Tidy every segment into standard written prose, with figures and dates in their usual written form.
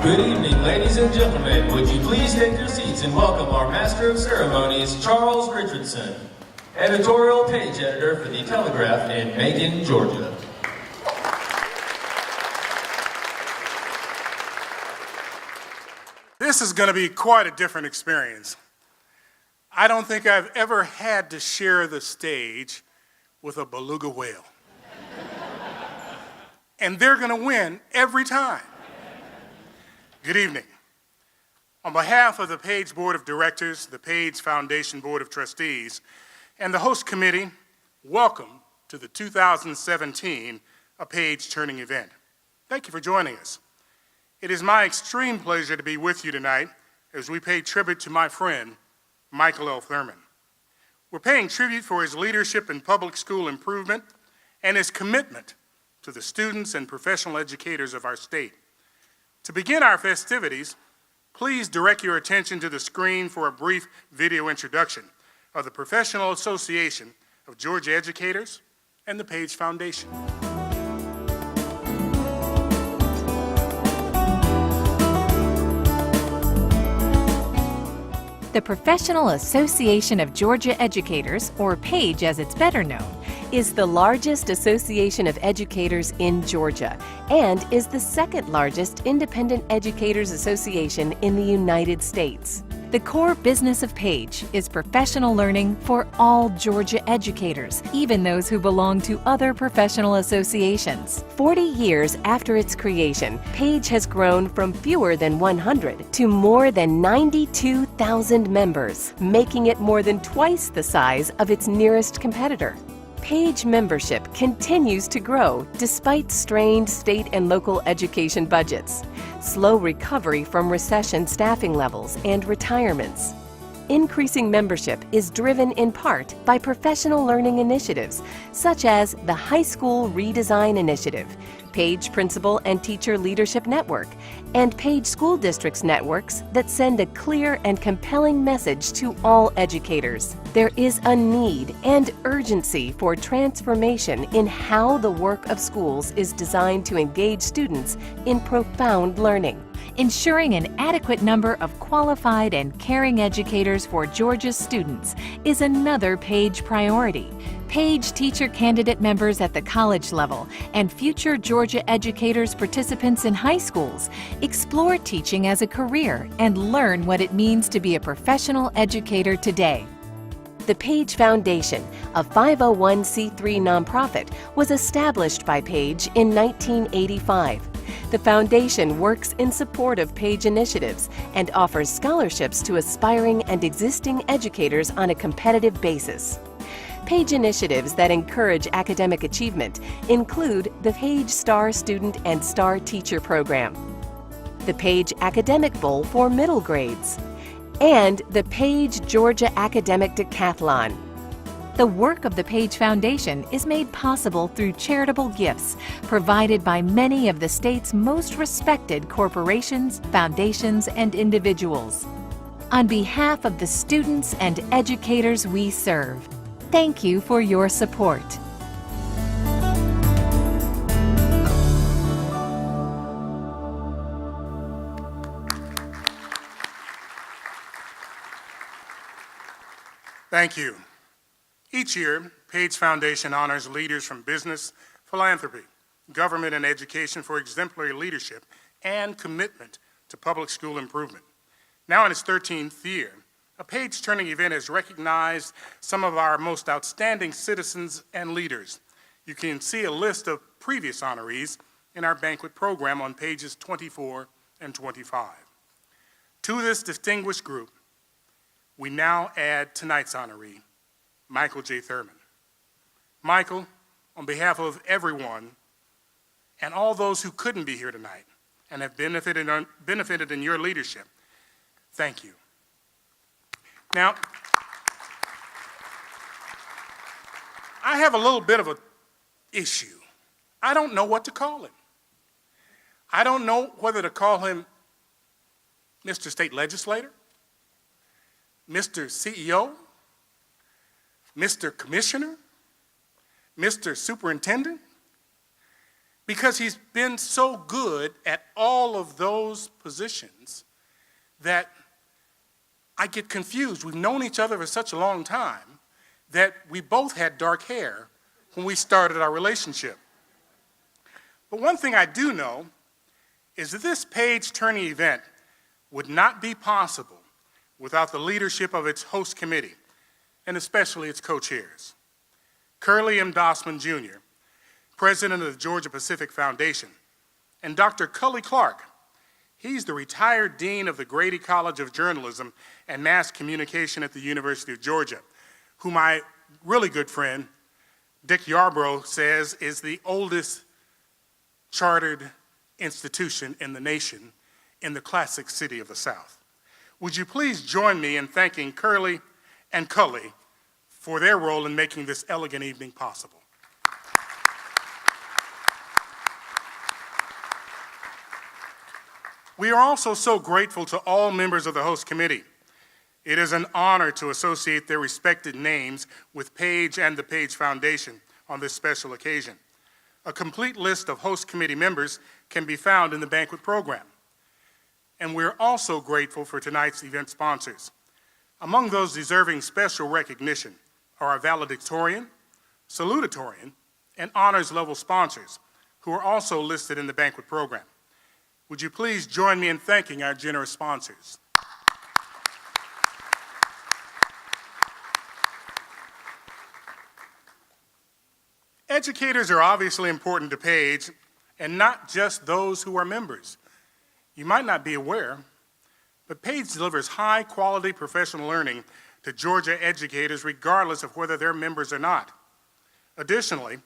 Good evening, ladies and gentlemen. Would you please take your seats and welcome our Master of Ceremonies, Charles Richardson, editorial page editor for the Telegraph in Macon, Georgia. This is going to be quite a different experience. I don't think I've ever had to share the stage with a beluga whale. And they're going to win every time. Good evening. On behalf of the Page Board of Directors, the Page Foundation Board of Trustees, and the host committee, welcome to the 2017 A Page Turning event. Thank you for joining us. It is my extreme pleasure to be with you tonight as we pay tribute to my friend, Michael L. Thurmond. We're paying tribute for his leadership in public school improvement and his commitment to the students and professional educators of our state. To begin our festivities, please direct your attention to the screen for a brief video introduction of the Professional Association of Georgia Educators and the Page Foundation. The Professional Association of Georgia Educators, or PAGE as it's better known, is the largest association of educators in Georgia and is the second largest independent educators association in the United States. The core business of PAGE is professional learning for all Georgia educators, even those who belong to other professional associations. 40 years after its creation, PAGE has grown from fewer than 100 to more than 92,000 members, making it more than twice the size of its nearest competitor. PAGE membership continues to grow despite strained state and local education budgets, slow recovery from recession staffing levels, and retirements. Increasing membership is driven in part by professional learning initiatives such as the High School Redesign Initiative, PAGE Principal and Teacher Leadership Network, and PAGE School Districts networks that send a clear and compelling message to all educators. There is a need and urgency for transformation in how the work of schools is designed to engage students in profound learning. Ensuring an adequate number of qualified and caring educators for Georgia's students is another PAGE priority. PAGE teacher candidate members at the college level and future Georgia educators participants in high schools explore teaching as a career and learn what it means to be a professional educator today. The PAGE Foundation, a 501c3 nonprofit, was established by PAGE in 1985. The foundation works in support of PAGE initiatives and offers scholarships to aspiring and existing educators on a competitive basis. PAGE initiatives that encourage academic achievement include the PAGE Star Student and Star Teacher Program, the PAGE Academic Bowl for middle grades, and the PAGE Georgia Academic Decathlon. The work of the PAGE Foundation is made possible through charitable gifts provided by many of the state's most respected corporations, foundations, and individuals. On behalf of the students and educators we serve, thank you for your support. Thank you. Each year, PAGE Foundation honors leaders from business, philanthropy, government, and education for exemplary leadership and commitment to public school improvement. Now in its 13th year, a Page Turning event has recognized some of our most outstanding citizens and leaders. You can see a list of previous honorees in our banquet program on pages 24 and 25. To this distinguished group, we now add tonight's honoree, Michael J. Thurmond. Michael, on behalf of everyone and all those who couldn't be here tonight and have benefited in your leadership, thank you. Now, I have a little bit of an issue. I don't know what to call him. I don't know whether to call him Mr. State Legislator, Mr. CEO, Mr. Commissioner, Mr. Superintendent. because he's been so good at all of those positions that I get confused. We've known each other for such a long time that we both had dark hair when we started our relationship. But one thing I do know is that this page-turning event would not be possible without the leadership of its host committee, and especially its co-chairs. Curly M. Dossman, Jr., president of the Georgia Pacific Foundation, and Dr. Cully Clark. He's the retired dean of the Grady College of Journalism and Mass Communication at the University of Georgia, who my really good friend, Dick Yarborough, says is the oldest chartered institution in the nation in the classic city of the South. Would you please join me in thanking Curly and Cully for their role in making this elegant evening possible. We are also so grateful to all members of the host committee. It is an honor to associate their respected names with Page and the Page Foundation on this special occasion. A complete list of host committee members can be found in the banquet program. And we're also grateful for tonight's event sponsors. Among those deserving special recognition are our valedictorian, salutatorian, and honors level sponsors, who are also listed in the banquet program. Would you please join me in thanking our generous sponsors? Educators are obviously important to Page, and not just those who are members. You might not be aware, but Page delivers high-quality professional learning to Georgia educators regardless of whether they're members or not. Additionally,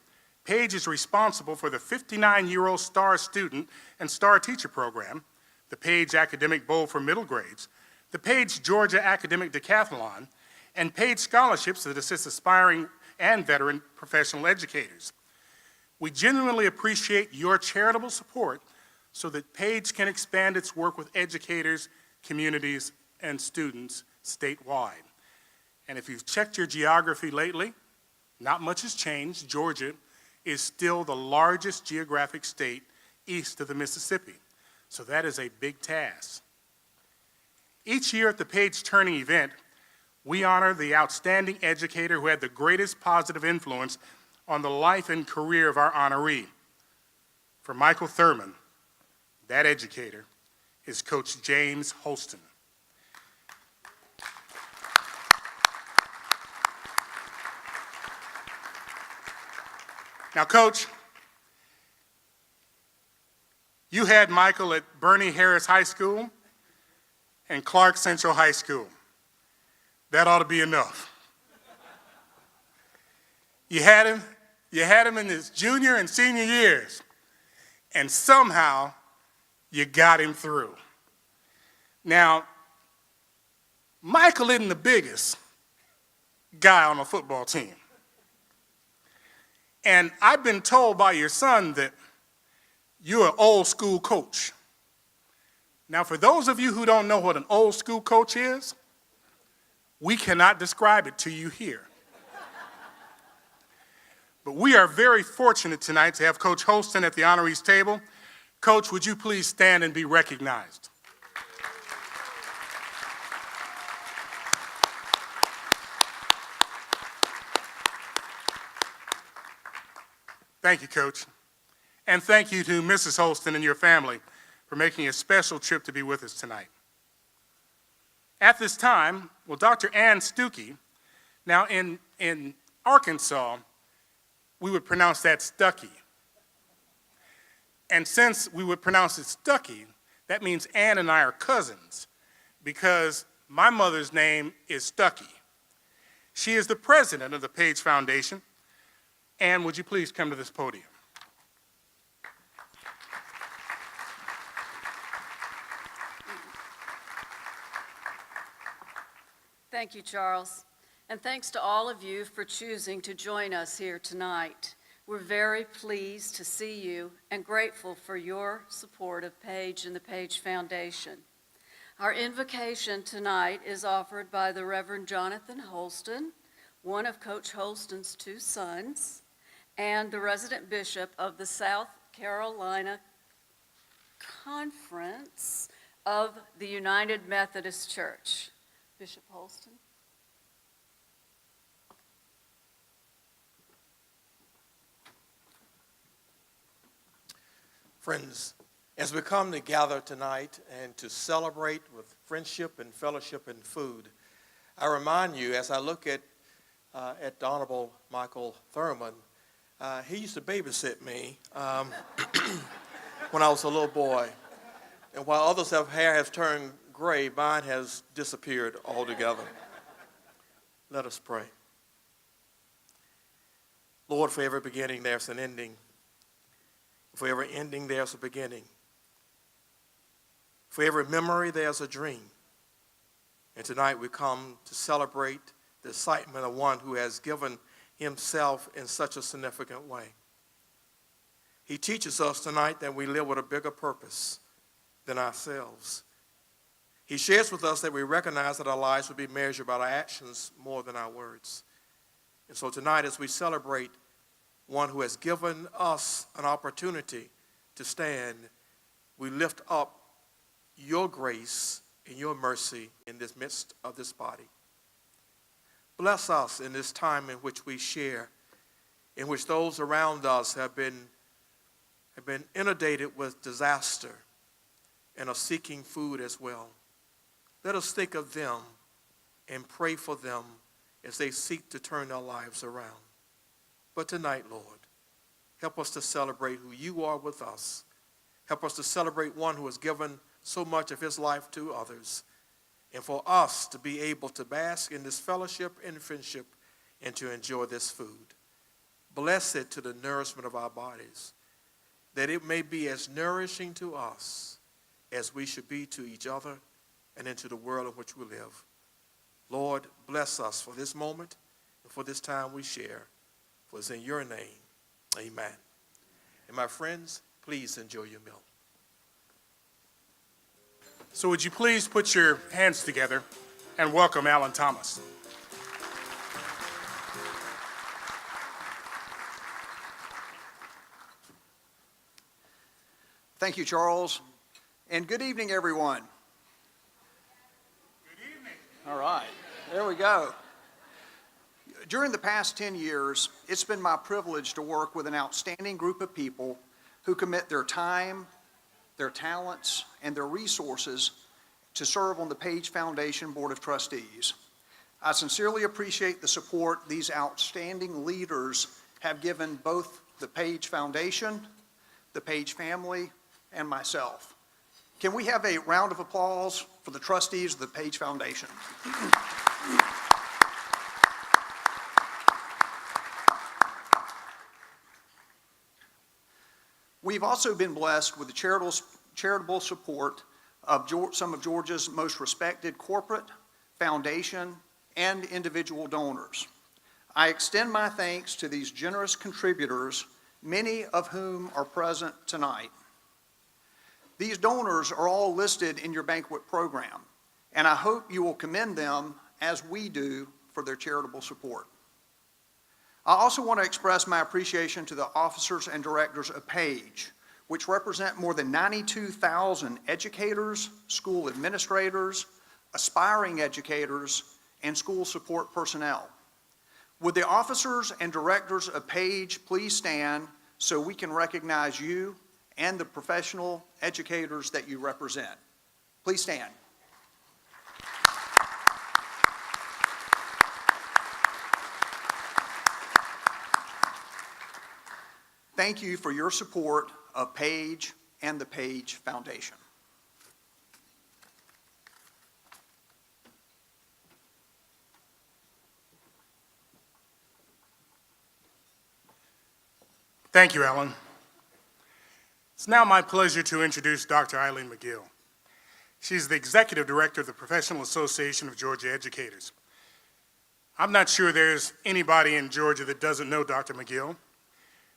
Page is responsible for the 59-year-old STAR student and STAR teacher program, the Page Academic Bowl for middle grades, the Page Georgia Academic Decathlon, and Page scholarships that assist aspiring and veteran professional educators. We genuinely appreciate your charitable support so that Page can expand its work with educators, communities, and students statewide. And if you've checked your geography lately, not much has changed. Georgia is still the largest geographic state east of the Mississippi. So that is a big task. Each year at the Page Turning event, we honor the outstanding educator who had the greatest positive influence on the life and career of our honoree. For Michael Thurmond, that educator is Coach James Holston. Now, Coach, you had Michael at Bernie Harris High School and Clark Central High School. That ought to be enough. You had him in his junior and senior years, and somehow you got him through. Now, Michael isn't the biggest guy on a football team. And I've been told by your son that you're an old school coach. Now, for those of you who don't know what an old school coach is, we cannot describe it to you here. But we are very fortunate tonight to have Coach Holston at the honorees table. Coach, would you please stand and be recognized? Thank you, Coach. And thank you to Mrs. Holston and your family for making a special trip to be with us tonight. At this time, will Dr. Ann Stuckey, now in Arkansas, we would pronounce that Stuckey. And since we would pronounce it Stuckey, that means Ann and I are cousins because my mother's name is Stuckey. She is the president of the Page Foundation. Ann, would you please come to this podium? Thank you, Charles. And thanks to all of you for choosing to join us here tonight. We're very pleased to see you and grateful for your support of Page and the Page Foundation. Our invocation tonight is offered by the Reverend Jonathan Holston, one of Coach Holston's two sons, and the resident bishop of the South Carolina Conference of the United Methodist Church. Bishop Holston. Friends, as we come together tonight and to celebrate with friendship and fellowship and food, I remind you, as I look at the Honorable Michael Thurmond, he used to babysit me when I was a little boy. And while others' hair has turned gray, mine has disappeared altogether. Let us pray. Lord, for every beginning there's an ending. For every ending there's a beginning. For every memory there's a dream. And tonight we come to celebrate the excitement of one who has given himself in such a significant way. He teaches us tonight that we live with a bigger purpose than ourselves. He shares with us that we recognize that our lives will be measured by our actions more than our words. And so tonight, as we celebrate one who has given us an opportunity to stand, we lift up your grace and your mercy in this midst of this body. Bless us in this time in which we share, in which those around us have been inundated with disaster and are seeking food as well. Let us think of them and pray for them as they seek to turn their lives around. But tonight, Lord, help us to celebrate who you are with us. Help us to celebrate one who has given so much of his life to others. And for us to be able to bask in this fellowship and friendship and to enjoy this food. Bless it to the nourishment of our bodies, that it may be as nourishing to us as we should be to each other and into the world in which we live. Lord, bless us for this moment and for this time we share. For it's in your name, amen. And my friends, please enjoy your meal. So would you please put your hands together and welcome Alan Thomas. Thank you, Charles, and good evening, everyone. Good evening. All right, there we go. During the past 10 years, it's been my privilege to work with an outstanding group of people who commit their time, their talents, and their resources to serve on the Page Foundation Board of Trustees. I sincerely appreciate the support these outstanding leaders have given both the Page Foundation, the Page family, and myself. Can we have a round of applause for the trustees of the Page Foundation? We've also been blessed with the charitable support of some of Georgia's most respected corporate, foundation, and individual donors. I extend my thanks to these generous contributors, many of whom are present tonight. These donors are all listed in your banquet program, and I hope you will commend them as we do for their charitable support. I also want to express my appreciation to the officers and directors of Page, which represent more than 92,000 educators, school administrators, aspiring educators, and school support personnel. Would the officers and directors of Page please stand so we can recognize you and the professional educators that you represent? Please stand. Thank you for your support of Page and the Page Foundation. Thank you, Alan. It's now my pleasure to introduce Dr. Eileen McGill. She's the Executive Director of the Professional Association of Georgia Educators. I'm not sure there's anybody in Georgia that doesn't know Dr. McGill.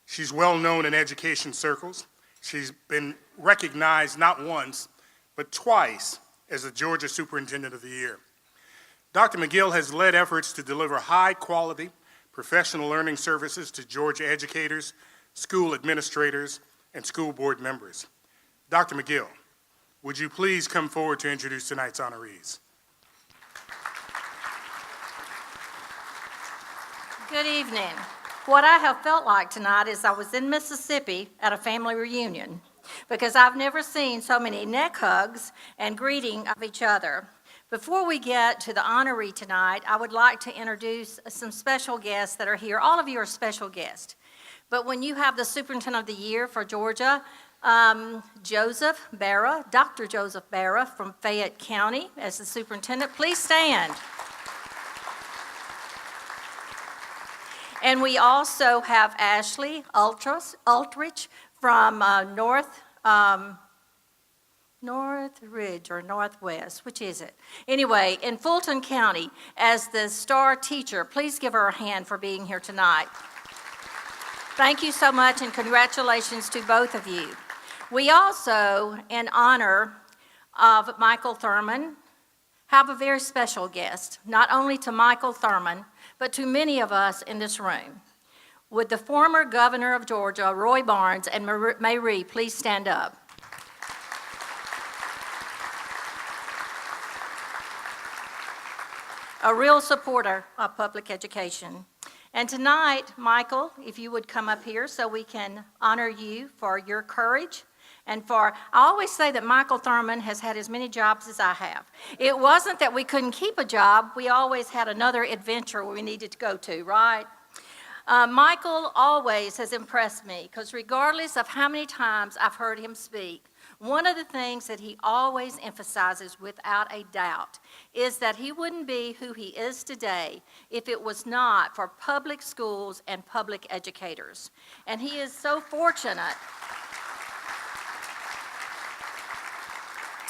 She's well known in education circles. She's been recognized not once, but twice as the Georgia Superintendent of the Year. Dr. McGill has led efforts to deliver high-quality professional learning services to Georgia educators, school administrators, and school board members. Dr. McGill, would you please come forward to introduce tonight's honorees? Good evening. What I have felt like tonight is I was in Mississippi at a family reunion because I've never seen so many neck hugs and greeting of each other. Before we get to the honoree tonight, I would like to introduce some special guests that are here. All of you are special guests. But when you have the Superintendent of the Year for Georgia, Joseph Barra, Dr. Joseph Barra from Fayette County as the superintendent, please stand. And we also have Ashley Ultrich from Northridge or Northwest, which is it? Anyway, in Fulton County as the star teacher. Please give her a hand for being here tonight. Thank you so much and congratulations to both of you. We also, in honor of Michael Thurmond, have a very special guest, not only to Michael Thurmond, but to many of us in this room. Would the former governor of Georgia, Roy Barnes, and Marie please stand up? A real supporter of public education. And tonight, Michael, if you would come up here so we can honor you for your courage and I always say that Michael Thurmond has had as many jobs as I have. It wasn't that we couldn't keep a job, we always had another adventure we needed to go to, right? Michael always has impressed me because regardless of how many times I've heard him speak, one of the things that he always emphasizes without a doubt is that he wouldn't be who he is today if it was not for public schools and public educators. And he is so fortunate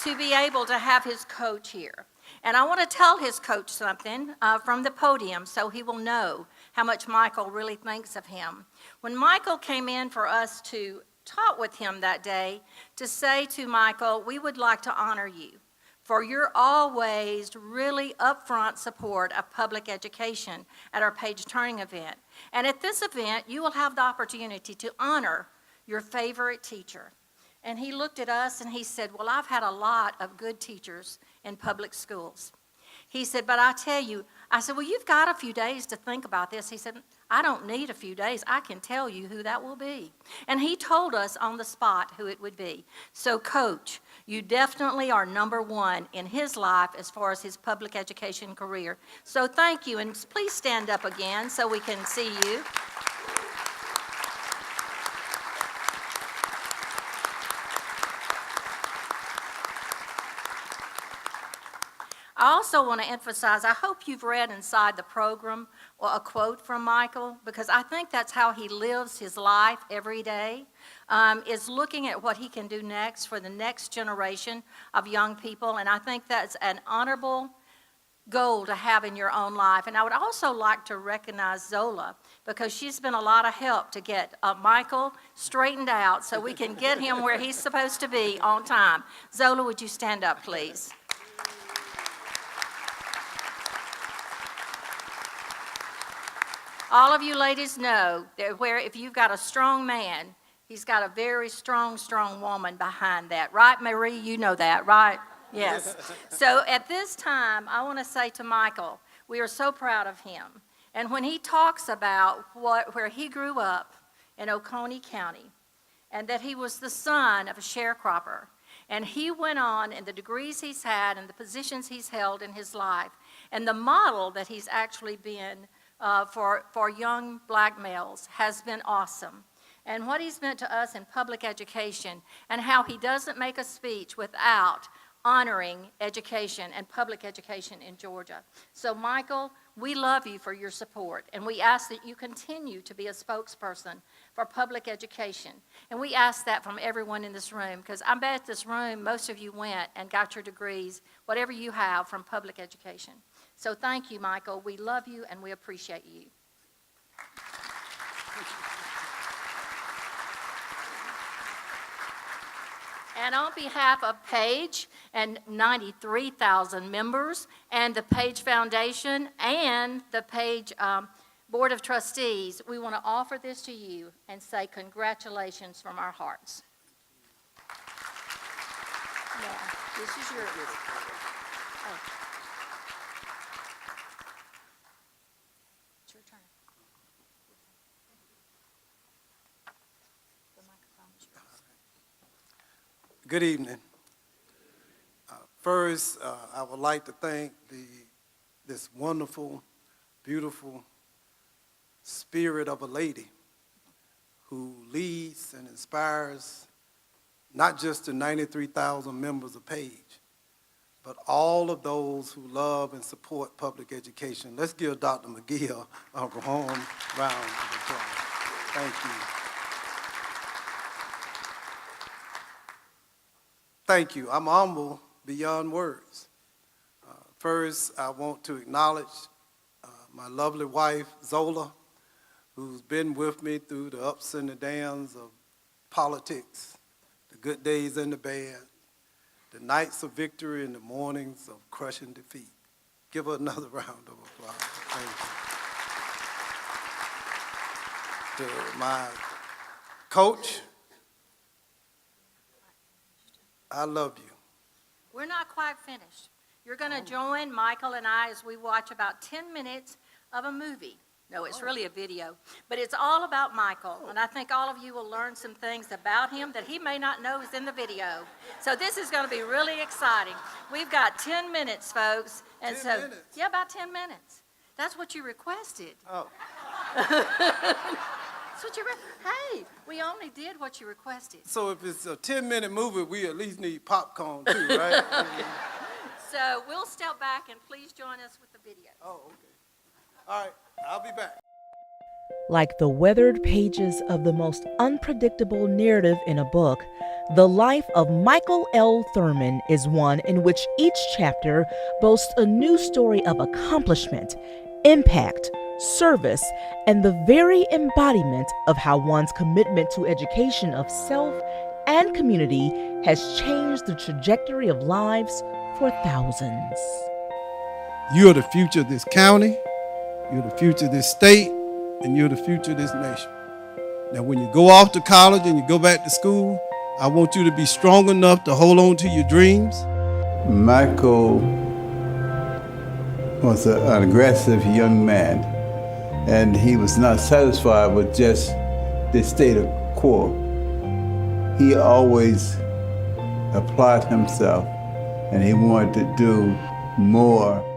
to be able to have his coach here. And I want to tell his coach something from the podium so he will know how much Michael really thinks of him. When Michael came in for us to talk with him that day, to say to Michael, we would like to honor you for your always really upfront support of public education at our Page Turning event. And at this event, you will have the opportunity to honor your favorite teacher. And he looked at us and he said, well, I've had a lot of good teachers in public schools. He said, but I tell you, I said, well, you've got a few days to think about this. He said, I don't need a few days. I can tell you who that will be. And he told us on the spot who it would be. So, Coach, you definitely are number one in his life as far as his public education career. So thank you, and please stand up again so we can see you. I also want to emphasize, I hope you've read inside the program a quote from Michael, because I think that's how he lives his life every day, is looking at what he can do next for the next generation of young people, and I think that's an honorable goal to have in your own life. And I would also like to recognize Zola, because she's been a lot of help to get Michael straightened out so we can get him where he's supposed to be on time. Zola, would you stand up, please? All of you ladies know that if you've got a strong man, he's got a very strong, strong woman behind that. Right, Marie? You know that, right? Yes. So at this time, I want to say to Michael, we are so proud of him. And when he talks about where he grew up in Oconee County, and that he was the son of a sharecropper, and he went on in the degrees he's had and the positions he's held in his life, and the model that he's actually been for young black males has been awesome. And what he's meant to us in public education, and how he doesn't make a speech without honoring education and public education in Georgia. So Michael, we love you for your support, and we ask that you continue to be a spokesperson for public education. And we ask that from everyone in this room, because I bet this room, most of you went and got your degrees, whatever you have, from public education. So thank you, Michael. We love you and we appreciate you. And on behalf of Page and 93,000 members and the Page Foundation and the Page Board of Trustees, we want to offer this to you and say congratulations from our hearts. Yeah, this is yours. Oh. It's your turn. The microphone is yours. Good evening. First, I would like to thank this wonderful, beautiful spirit of a lady who leads and inspires not just the 93,000 members of PAGE, but all of those who love and support public education. Let's give Dr. McGill a warm round of applause. Thank you. Thank you. I'm humble beyond words. First, I want to acknowledge my lovely wife, Zola, who's been with me through the ups and the downs of politics, the good days and the bad, the nights of victory and the mornings of crushing defeat. Give her another round of applause. Thank you. To my coach, I love you. We're not quite finished. You're going to join Michael and I as we watch about 10 minutes of a movie. No, it's really a video, but it's all about Michael, and I think all of you will learn some things about him that he may not know is in the video. So this is going to be really exciting. We've got 10 minutes, folks. And 10 so, minutes? Yeah, about 10 minutes. That's what you requested. Oh. That's what you Hey, we only did what you requested. So if it's a 10-minute movie, we at least need popcorn too, right? So we'll step back and please join us with the video. Oh, okay. All right, I'll be back. Like the weathered pages of the most unpredictable narrative in a book, the life of Michael L. Thurmond is one in which each chapter boasts a new story of accomplishment, impact, service, and the very embodiment of how one's commitment to education of self and community has changed the trajectory of lives for thousands. You're the future of this county, you're the future of this state, and you're the future of this nation. Now, when you go off to college and you go back to school, I want you to be strong enough to hold on to your dreams. Michael was an aggressive young man, and he was not satisfied with just the status quo. He always applied himself, and he wanted to do more.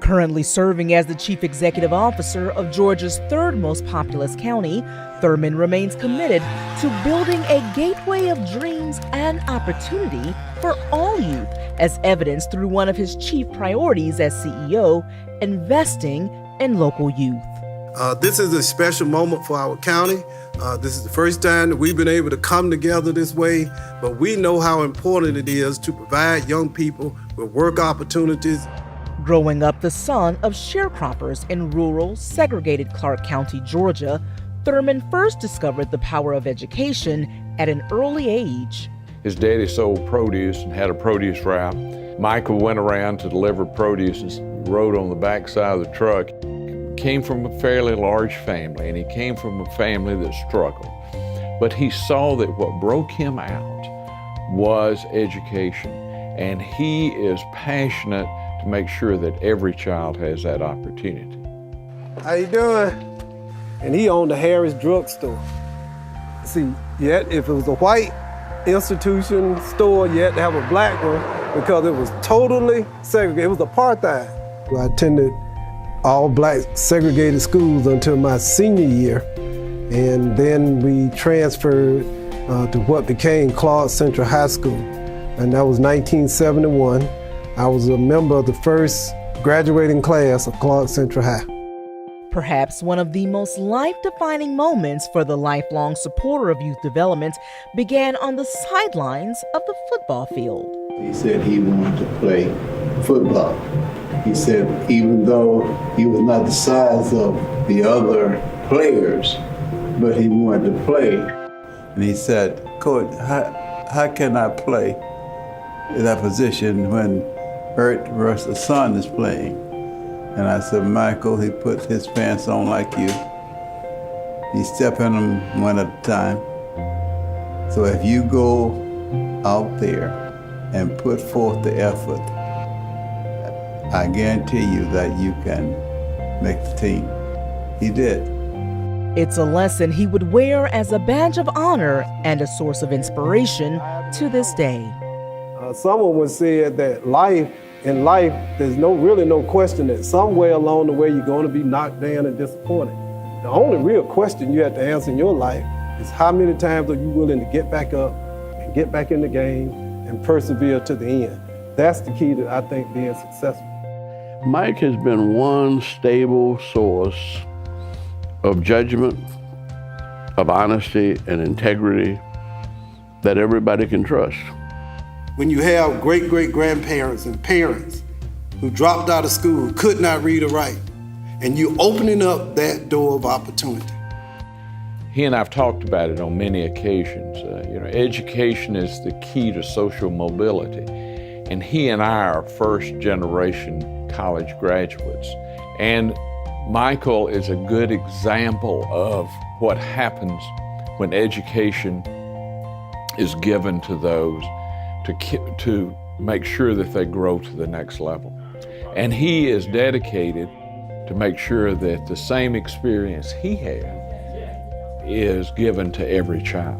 Currently serving as the chief executive officer of Georgia's third most populous county, Thurmond remains committed to building a gateway of dreams and opportunity for all youth, as evidenced through one of his chief priorities as CEO, investing in local youth. This is a special moment for our county. This is the first time that we've been able to come together this way, but we know how important it is to provide young people with work opportunities. Growing up the son of sharecroppers in rural, segregated Clark County, Georgia, Thurmond first discovered the power of education at an early age. His daddy sold produce and had a produce route. Michael went around to deliver produce and rode on the backside of the truck. Came from a fairly large family, and he came from a family that struggled. But he saw that what broke him out was education, and he is passionate to make sure that every child has that opportunity. How you doing? And he owned the Harris drugstore. See, yet if it was a white institution store, you had to have a black one because it was totally segregated. It was apartheid. I attended all black segregated schools until my senior year, and then we transferred to what became Clark Central High School, and that was 1971. I was a member of the first graduating class of Clark Central High. Perhaps one of the most life-defining moments for the lifelong supporter of youth development began on the sidelines of the football field. He said he wanted to play football. He said even though he was not the size of the other players, but he wanted to play. And he said, "Coach, how can I play in that position when Earth versus Sun is playing?" And I said, Michael, he put his pants on like you. He stepped in them one at a time. So if you go out there and put forth the effort, I guarantee you that you can make the team. He did. It's a lesson he would wear as a badge of honor and a source of inspiration to this day. Someone once said that in life, there's really no question that somewhere along the way you're going to be knocked down and disappointed. The only real question you have to answer in your life is how many times are you willing to get back up and get back in the game and persevere to the end. That's the key to, I think, being successful. Mike has been one stable source of judgment, of honesty and integrity that everybody can trust. When you have great-great-grandparents and parents who dropped out of school, could not read or write, and you opening up that door of opportunity. He and I've talked about it on many occasions. Education is the key to social mobility. And he and I are first-generation college graduates. And Michael is a good example of what happens when education is given to those to make sure that they grow to the next level. And he is dedicated to make sure that the same experience he had is given to every child.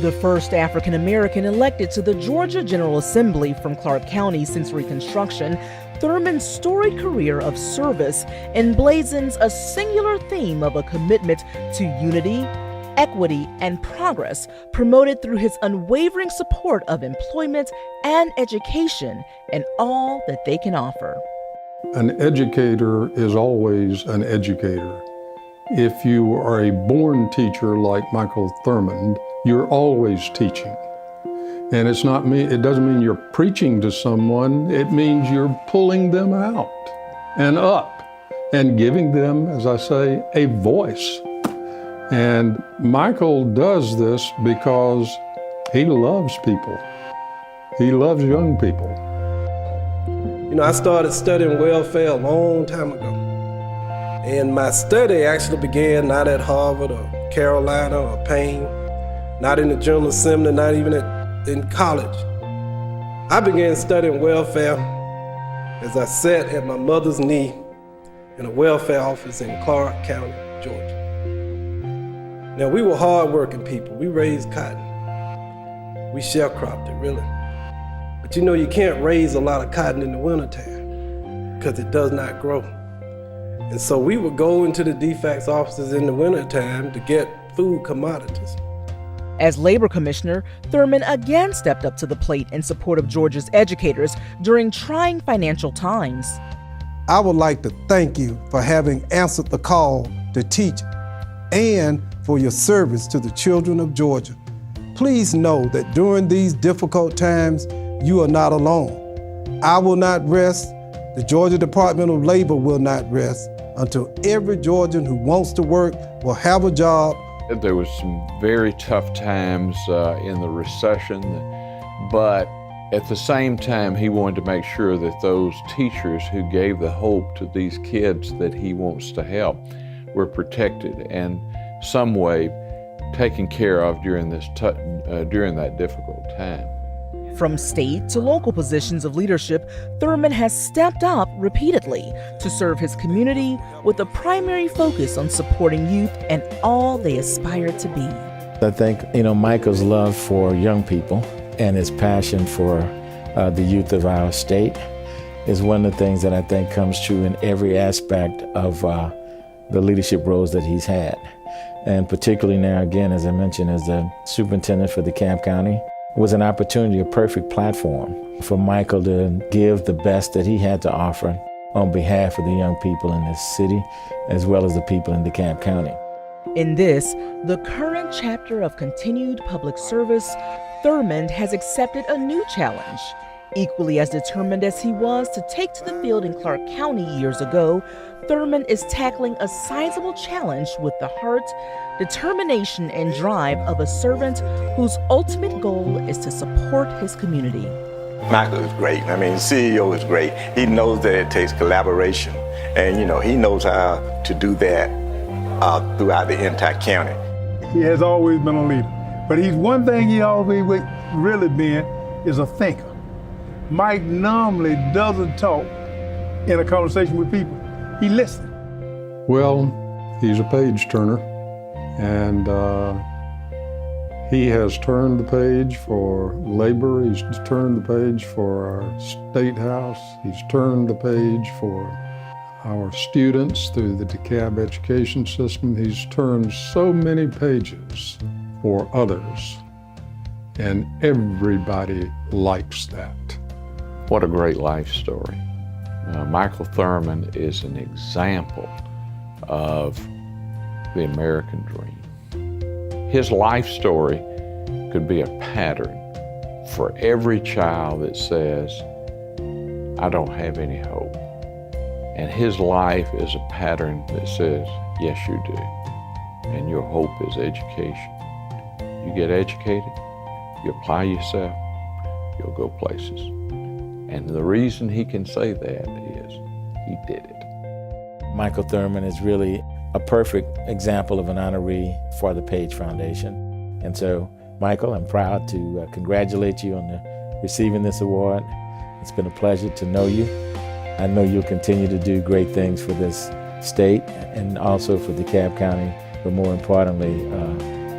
The first African American elected to the Georgia General Assembly from Clark County since Reconstruction, Thurmond's storied career of service emblazons a singular theme of a commitment to unity, equity, and progress promoted through his unwavering support of employment and education and all that they can offer. An educator is always an educator. If you are a born teacher like Michael Thurmond, you're always teaching. And it doesn't mean you're preaching to someone, it means you're pulling them out and up and giving them, as I say, a voice. And Michael does this because he loves people. He loves young people. I started studying welfare a long time ago. And my study actually began not at Harvard or Carolina or Payne, not in the General Assembly, not even in college. I began studying welfare as I sat at my mother's knee in a welfare office in Clark County, Georgia. Now, we were hard-working people. We raised cotton. We sharecropped it, really. But you can't raise a lot of cotton in the wintertime because it does not grow. And so we would go into the DFACS offices in the wintertime to get food commodities. As labor commissioner, Thurmond again stepped up to the plate in support of Georgia's educators during trying financial times. I would like to thank you for having answered the call to teach and for your service to the children of Georgia. Please know that during these difficult times, you are not alone. I will not rest. The Georgia Department of Labor will not rest until every Georgian who wants to work will have a job. There was some very tough times in the recession, but at the same time, he wanted to make sure that those teachers who gave the hope to these kids that he wants to help were protected and some way taken care of during that difficult time. From state to local positions of leadership, Thurmond has stepped up repeatedly to serve his community with a primary focus on supporting youth and all they aspire to be. I think, Michael's love for young people and his passion for the youth of our state is one of the things that I think comes true in every aspect of the leadership roles that he's had. And particularly now, again, as I mentioned, as the superintendent for DeKalb County, was an opportunity, a perfect platform for Michael to give the best that he had to offer on behalf of the young people in this city, as well as the people in DeKalb County. In this, the current chapter of continued public service, Thurmond has accepted a new challenge. Equally as determined as he was to take to the field in Clark County years ago, Thurmond is tackling a sizable challenge with the heart, determination, and drive of a servant whose ultimate goal is to support his community. Michael is great. I mean, the CEO is great. He knows that it takes collaboration, and he knows how to do that throughout the entire county. He has always been a leader, but one thing he always really been is a thinker. Mike normally doesn't talk in a conversation with people. He listens. Well, he's a page turner, and he has turned the page for labor. He's turned the page for our state house. He's turned the page for our students through the DeKalb education system. He's turned so many pages for others, and everybody likes that. What a great life story. Michael Thurmond is an example of the American dream. His life story could be a pattern for every child that says, I don't have any hope. And his life is a pattern that says, yes, you do. And your hope is education. You get educated, you apply yourself, you'll go places. And the reason he can say that is he did it. Michael Thurmond is really a perfect example of an honoree for the Page Foundation. And so, Michael, I'm proud to congratulate you on receiving this award. It's been a pleasure to know you. I know you'll continue to do great things for this state and also for DeKalb County, but more importantly,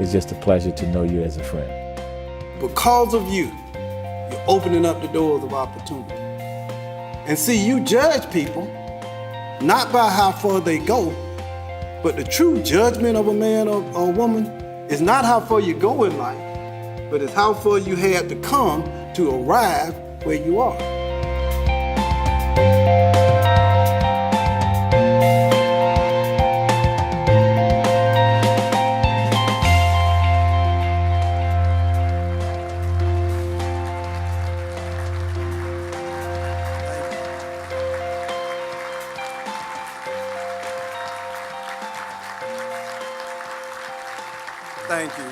it's just a pleasure to know you as a friend. Because of you, you're opening up the doors of opportunity. And see, you judge people not by how far they go, but the true judgment of a man or a woman is not how far you go in life, but it's how far you had to come to arrive where you are. Thank you.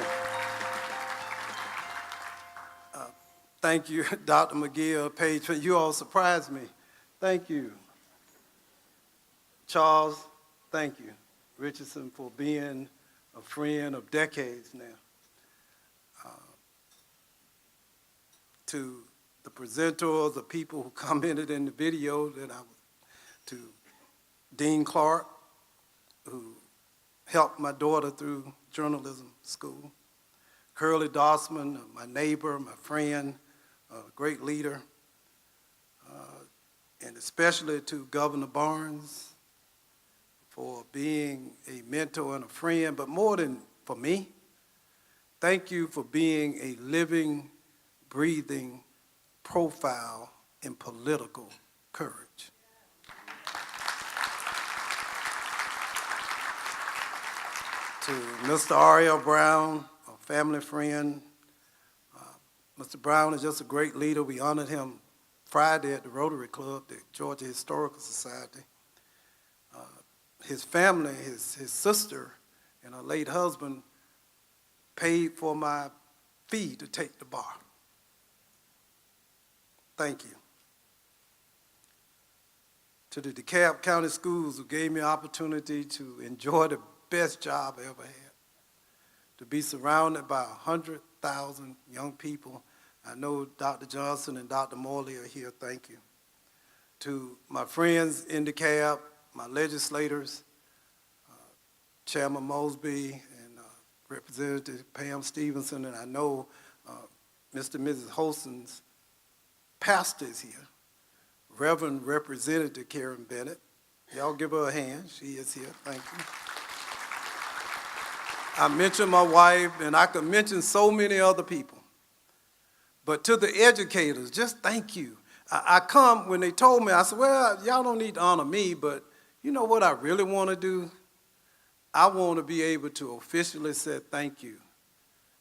Thank you, Dr. McGill, Page. You all surprised me. Thank you. Charles, thank you. Richardson, for being a friend of decades now. To the presenters, the people who commented in the video to Dean Clark, who helped my daughter through journalism school. Curly Dossman, my neighbor, my friend, a great leader. And especially to Governor Barnes for being a mentor and a friend, but more than for me, thank you for being a living, breathing profile in political courage. To Mr. Ariel Brown, a family friend. Mr. Brown is just a great leader. We honored him Friday at the Rotary Club, the Georgia Historical Society. His family, his sister and her late husband paid for my fee to take the bar. Thank you. To the DeKalb County Schools, who gave me an opportunity to enjoy the best job I ever had, to be surrounded by 100,000 young people. I know Dr. Johnson and Dr. Morley are here, thank you. To my friends in DeKalb, my legislators, Chairman Mosby and Representative Pam Stevenson, and I know Mr. and Mrs. Holston's pastor is here, Reverend Representative Karen Bennett. Y'all give her a hand, she is here, thank you. I mentioned my wife, and I could mention so many other people. But to the educators, just thank you. I come, when they told me, I said, well, y'all don't need to honor me, but you know what I really want to do? I want to be able to officially say thank you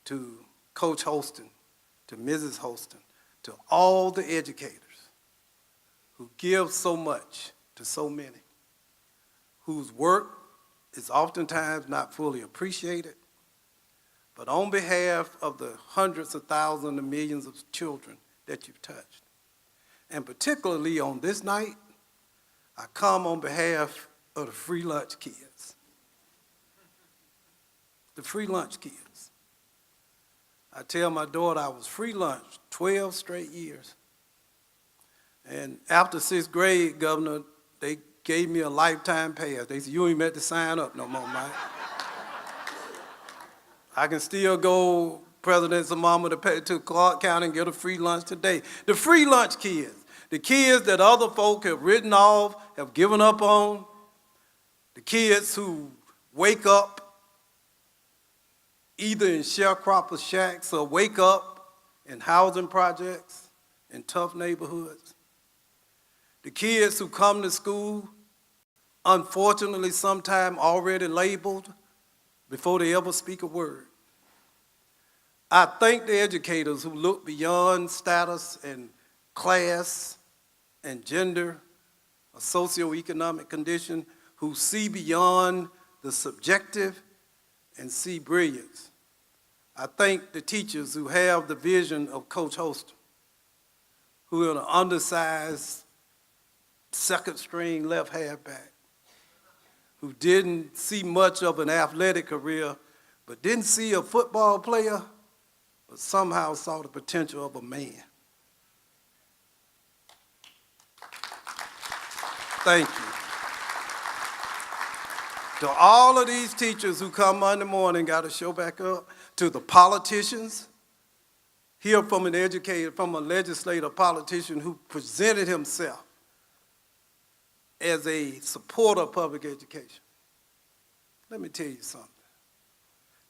to Coach Holston, to Mrs. Holston, to all the educators who give so much to so many, whose work is oftentimes not fully appreciated, but on behalf of the hundreds of thousands and millions of children that you've touched, And particularly on this night, I come on behalf of the free lunch kids. The free lunch kids. I tell my daughter I was free lunch 12 straight years. And after 6th grade, Governor, they gave me a lifetime pass. They said, you ain't meant to sign up no more, Mike. I can still go, President's mama, to DeKalb County and get a free lunch today. The free lunch kids, the kids that other folk have written off, have given up on, the kids who wake up either in sharecropper shacks or wake up in housing projects in tough neighborhoods. The kids who come to school, unfortunately, sometimes already labeled before they ever speak a word. I thank the educators who look beyond status and class and gender or socioeconomic condition, who see beyond the subjective and see brilliance. I thank the teachers who have the vision of Coach Holston, who are an undersized second-string left halfback, who didn't see much of an athletic career, but didn't see a football player, but somehow saw the potential of a man. Thank you. To all of these teachers who come Monday morning, got to show back up, to the politicians, hear from an educator, from a legislator politician who presented himself as a supporter of public education. Let me tell you something.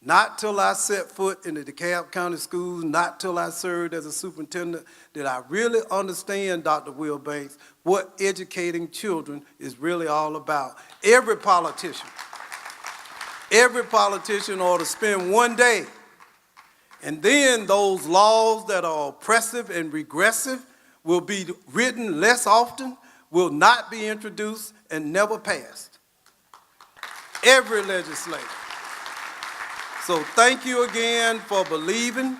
Not till I set foot in the DeKalb County schools, not till I served as a superintendent, did I really understand, Dr. Will Banks, what educating children is really all about. Every politician ought to spend one day, and then those laws that are oppressive and regressive will be written less often, will not be introduced, and never passed. Every legislator. So thank you again for believing.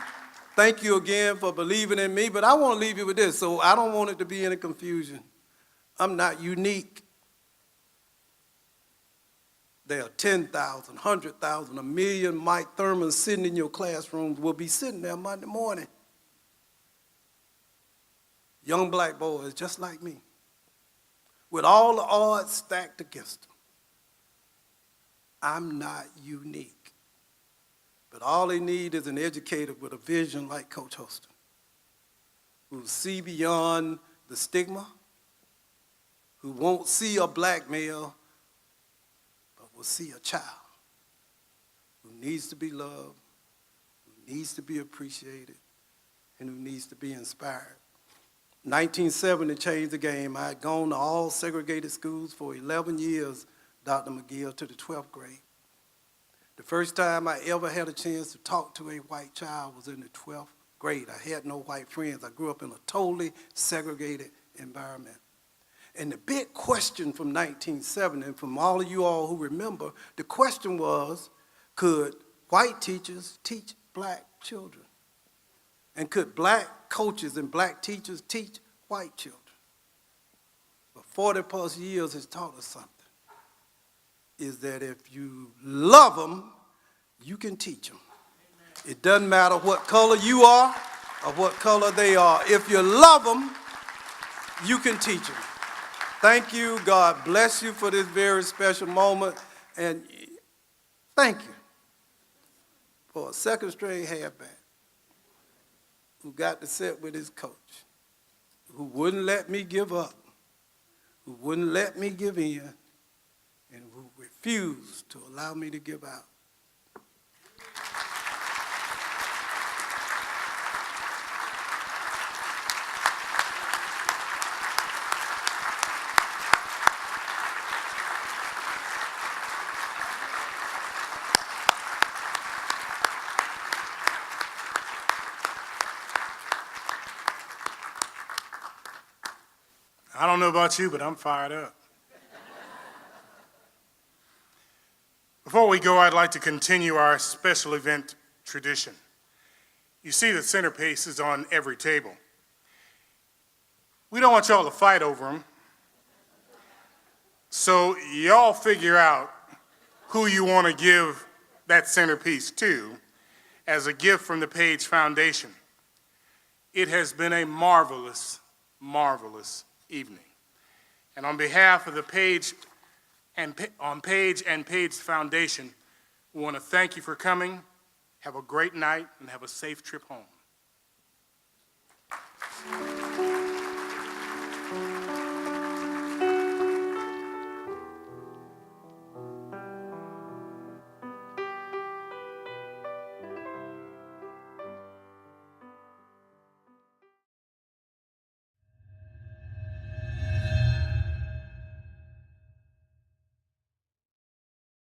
Thank you again for believing in me. But I want to leave you with this, so I don't want it to be any confusion. I'm not unique. There are 10,000, 100,000, 1 million Mike Thurmond sitting in your classrooms, will be sitting there Monday morning. Young black boys just like me, with all the odds stacked against them. I'm not unique. But all they need is an educator with a vision like Coach Holston, who will see beyond the stigma, who won't see a black male, but will see a child who needs to be loved, who needs to be appreciated, and who needs to be inspired. 1970 changed the game. I had gone to all segregated schools for 11 years, Dr. McGill, to the 12th grade. The first time I ever had a chance to talk to a white child was in the 12th grade. I had no white friends. I grew up in a totally segregated environment. And the big question from 1970, and from all of you all who remember, the question was, could white teachers teach black children? And could black coaches and black teachers teach white children? But 40 plus years has taught us something. Is that if you love them, you can teach them. It doesn't matter what color you are or what color they are. If you love them, you can teach them. Thank you. God bless you for this very special moment. And thank you for a second-string halfback who got to sit with his coach, who wouldn't let me give up, who wouldn't let me give in, and who refused to allow me to give out. I don't know about you, but I'm fired up. Before we go, I'd like to continue our special event tradition. You see the centerpiece is on every table. We don't want y'all to fight over them. So y'all figure out who you want to give that centerpiece to as a gift from the Page Foundation. It has been a marvelous, marvelous evening. And on behalf of the Page and Page Foundation, we want to thank you for coming. Have a great night and have a safe trip home.